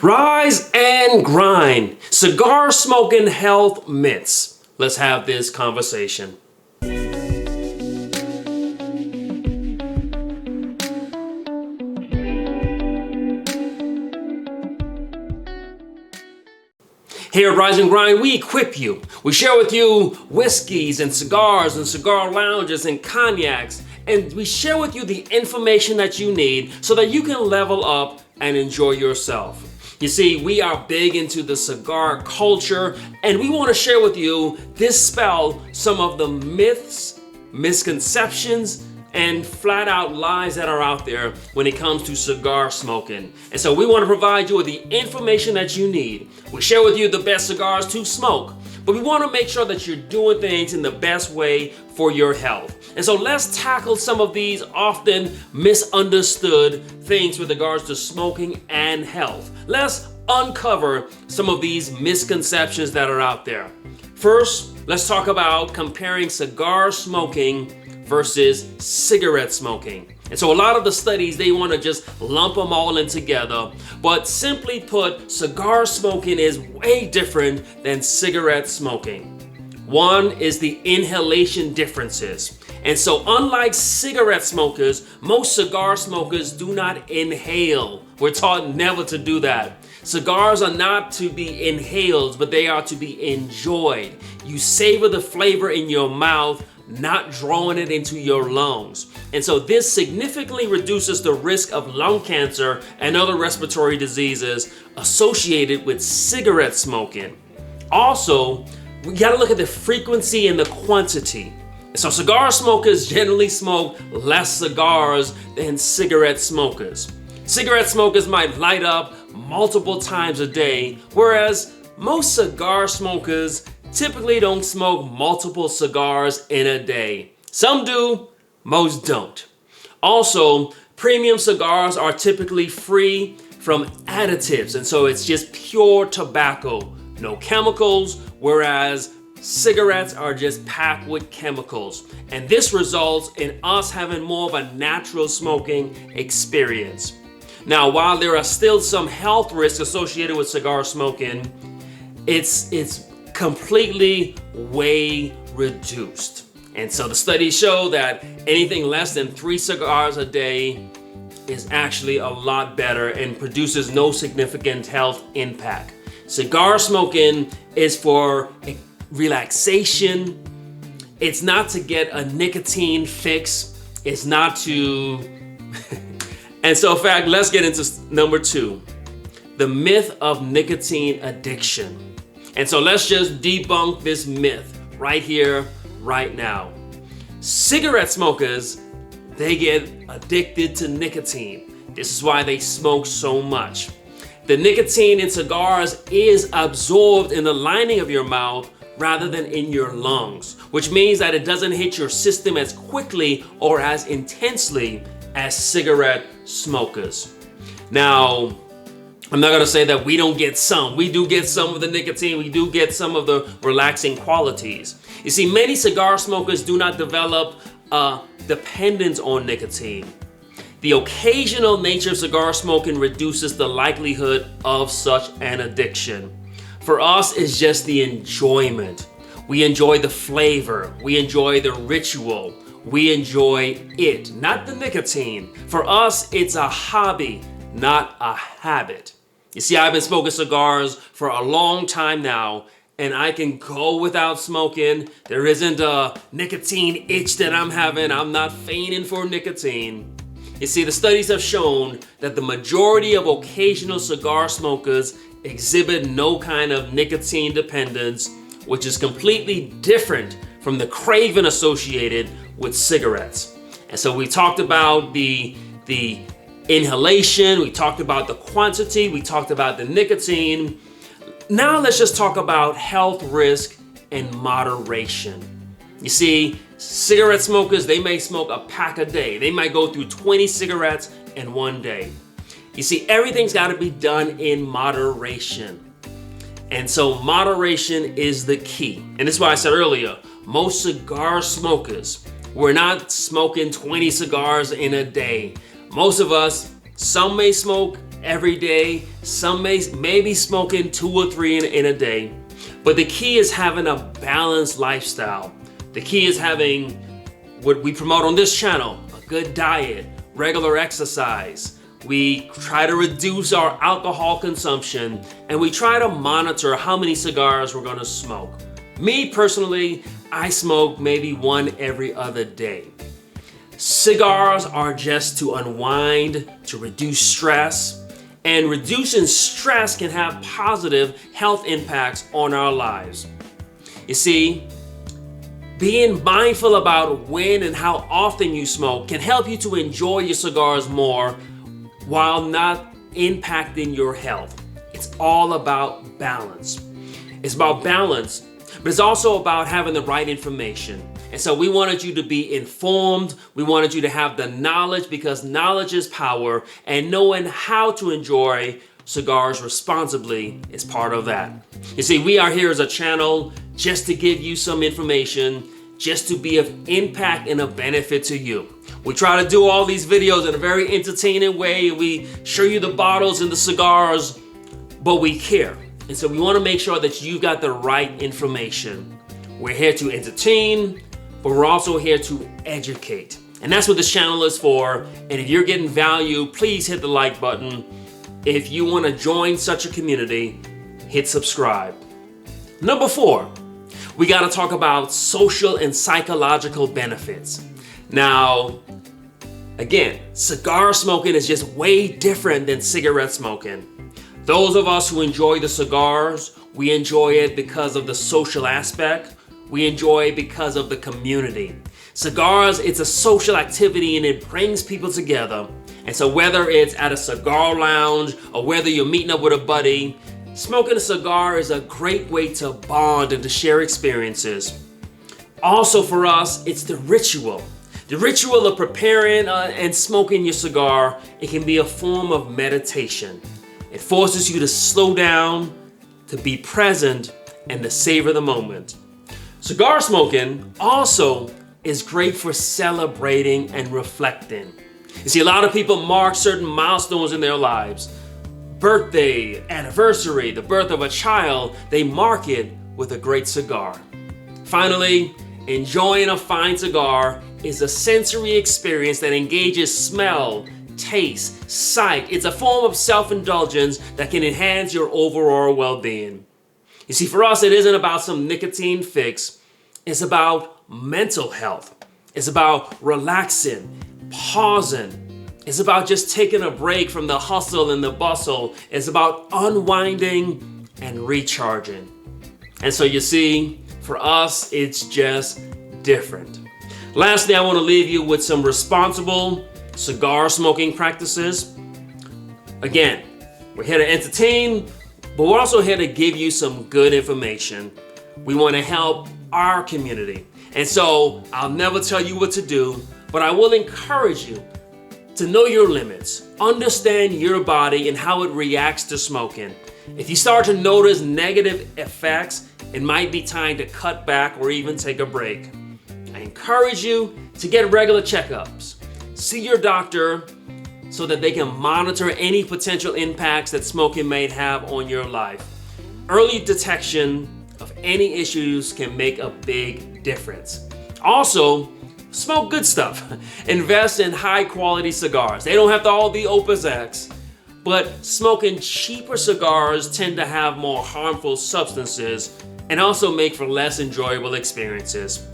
Rise and grind. Cigar smoking health myths. Let's have this conversation. Here at Rise and Grind, we equip you. We share with you whiskeys and cigars and cigar lounges and cognacs, and we share with you the information that you need so that you can level up and enjoy yourself. You see, we are big into the cigar culture, and we want to share with you, dispel some of the myths, misconceptions, and flat out lies that are out there when it comes to cigar smoking. And so we want to provide you with the information that you need. We share with you the best cigars to smoke, but we want to make sure that you're doing things in the best way for your health. And so let's tackle some of these often misunderstood things with regards to smoking and health. Let's uncover some of these misconceptions that are out there. First, let's talk about comparing cigar smoking versus cigarette smoking. And so a lot of the studies, they want to just lump them all in together. But simply put, cigar smoking is way different than cigarette smoking. One is the inhalation differences. And so unlike cigarette smokers, most cigar smokers do not inhale. We're taught never to do that. Cigars are not to be inhaled, but they are to be enjoyed. You savor the flavor in your mouth, not drawing it into your lungs. And so this significantly reduces the risk of lung cancer and other respiratory diseases associated with cigarette smoking. Also, we gotta look at the frequency and the quantity. So cigar smokers generally smoke less cigars than cigarette smokers. Cigarette smokers might light up multiple times a day, whereas most cigar smokers typically don't smoke multiple cigars in a day. Some do, most don't. Also, premium cigars are typically free from additives, and so it's just pure tobacco, no chemicals, whereas cigarettes are just packed with chemicals. And this results in us having more of a natural smoking experience. Now, while there are still some health risks associated with cigar smoking, it's completely way reduced. And so the studies show that anything less than 3 cigars a day is actually a lot better and produces no significant health impact. Cigar smoking is for relaxation. It's not to get a nicotine fix. It's not to... And so in fact, let's get into number 2, the myth of nicotine addiction. And so let's just debunk this myth right here, right now. Cigarette smokers, they get addicted to nicotine. This is why they smoke so much. The nicotine in cigars is absorbed in the lining of your mouth rather than in your lungs, which means that it doesn't hit your system as quickly or as intensely as cigarette smokers. Now, I'm not gonna say that we don't get some. We do get some of the nicotine. We do get some of the relaxing qualities. You see, many cigar smokers do not develop a dependence on nicotine. The occasional nature of cigar smoking reduces the likelihood of such an addiction. For us, it's just the enjoyment. We enjoy the flavor. We enjoy the ritual. We enjoy it, not the nicotine. For us, it's a hobby, not a habit. You see, I've been smoking cigars for a long time now, and I can go without smoking. There isn't a nicotine itch that I'm having. I'm not fiending for nicotine. You see, the studies have shown that the majority of occasional cigar smokers exhibit no kind of nicotine dependence, which is completely different from the craving associated with cigarettes. And so we talked about the inhalation, we talked about the quantity, we talked about the nicotine. Now let's just talk about health risk and moderation. You see, cigarette smokers, they may smoke a pack a day. They might go through 20 cigarettes in one day. You see, everything's got to be done in moderation. And so moderation is the key. And that's why I said earlier, most cigar smokers, we're not smoking 20 cigars in a day. Most of us, some may smoke every day. Some may be smoking 2 or 3 in a day. But the key is having a balanced lifestyle. The key is having what we promote on this channel, a good diet, regular exercise. We try to reduce our alcohol consumption, and we try to monitor how many cigars we're gonna smoke. Me personally, I smoke maybe 1 every other day. Cigars are just to unwind, to reduce stress, and reducing stress can have positive health impacts on our lives. You see, being mindful about when and how often you smoke can help you to enjoy your cigars more while not impacting your health. It's all about balance. It's about balance, but it's also about having the right information. And so we wanted you to be informed. We wanted you to have the knowledge, because knowledge is power, and knowing how to enjoy cigars responsibly is part of that. You see, we are here as a channel just to give you some information, just to be of impact and a benefit to you. We try to do all these videos in a very entertaining way. We show you the bottles and the cigars, but we care. And so we want to make sure that you got the right information. We're here to entertain, but we're also here to educate. And that's what this channel is for. And if you're getting value, please hit the like button. If you want to join such a community, hit subscribe. Number 4, we got to talk about social and psychological benefits. Now, again, cigar smoking is just way different than cigarette smoking. Those of us who enjoy the cigars, we enjoy it because of the social aspect. We enjoy it because of the community. Cigars, it's a social activity and it brings people together. And so whether it's at a cigar lounge or whether you're meeting up with a buddy, smoking a cigar is a great way to bond and to share experiences. Also for us, it's the ritual. The ritual of preparing and smoking your cigar, it can be a form of meditation. It forces you to slow down, to be present, and to savor the moment. Cigar smoking also is great for celebrating and reflecting. You see, a lot of people mark certain milestones in their lives. Birthday, anniversary, the birth of a child, they mark it with a great cigar. Finally, enjoying a fine cigar is a sensory experience that engages smell, taste, sight. It's a form of self-indulgence that can enhance your overall well-being. You see, for us, it isn't about some nicotine fix. It's about mental health. It's about relaxing, pausing. It's about just taking a break from the hustle and the bustle. It's about unwinding and recharging. And so you see, for us, it's just different. Lastly, I want to leave you with some responsible cigar smoking practices. Again, we're here to entertain, but we're also here to give you some good information. We want to help our community. And so I'll never tell you what to do, but I will encourage you to know your limits, understand your body and how it reacts to smoking. If you start to notice negative effects, it might be time to cut back or even take a break. I encourage you to get regular checkups. See your doctor so that they can monitor any potential impacts that smoking may have on your life. Early detection of any issues can make a big difference. Also, smoke good stuff. Invest in high quality cigars. They don't have to all be Opus X, but smoking cheaper cigars tend to have more harmful substances and also make for less enjoyable experiences.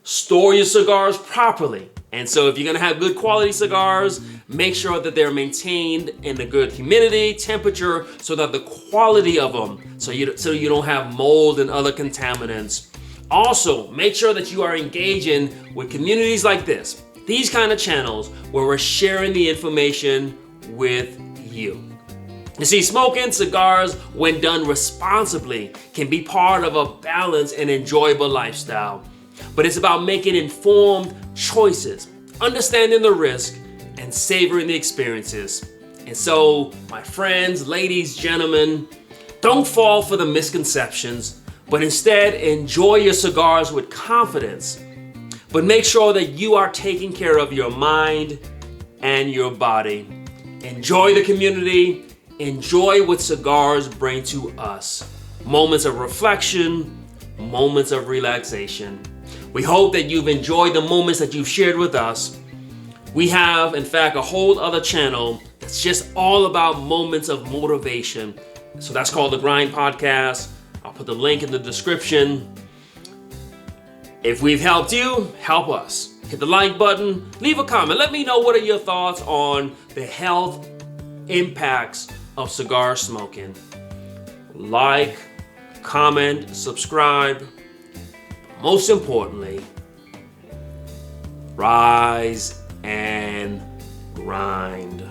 Store your cigars properly. And so if you're gonna have good quality cigars, make sure that they're maintained in a good humidity, temperature, so that the quality of them, so you don't have mold and other contaminants. Also, make sure that you are engaging with communities like this, these kind of channels where we're sharing the information with you. You see, smoking cigars, when done responsibly, can be part of a balanced and enjoyable lifestyle. But it's about making informed choices, understanding the risk, and savoring the experiences. And so, my friends, ladies, gentlemen, don't fall for the misconceptions, but instead enjoy your cigars with confidence. But make sure that you are taking care of your mind and your body. Enjoy the community. Enjoy what cigars bring to us. Moments of reflection, moments of relaxation. We hope that you've enjoyed the moments that you've shared with us. We have, in fact, a whole other channel that's just all about moments of motivation. So that's called The Grind Podcast. I'll put the link in the description. If we've helped you, help us. Hit the like button, leave a comment. Let me know what are your thoughts on the health impacts of cigar smoking. Like, comment, subscribe. Most importantly, rise and grind.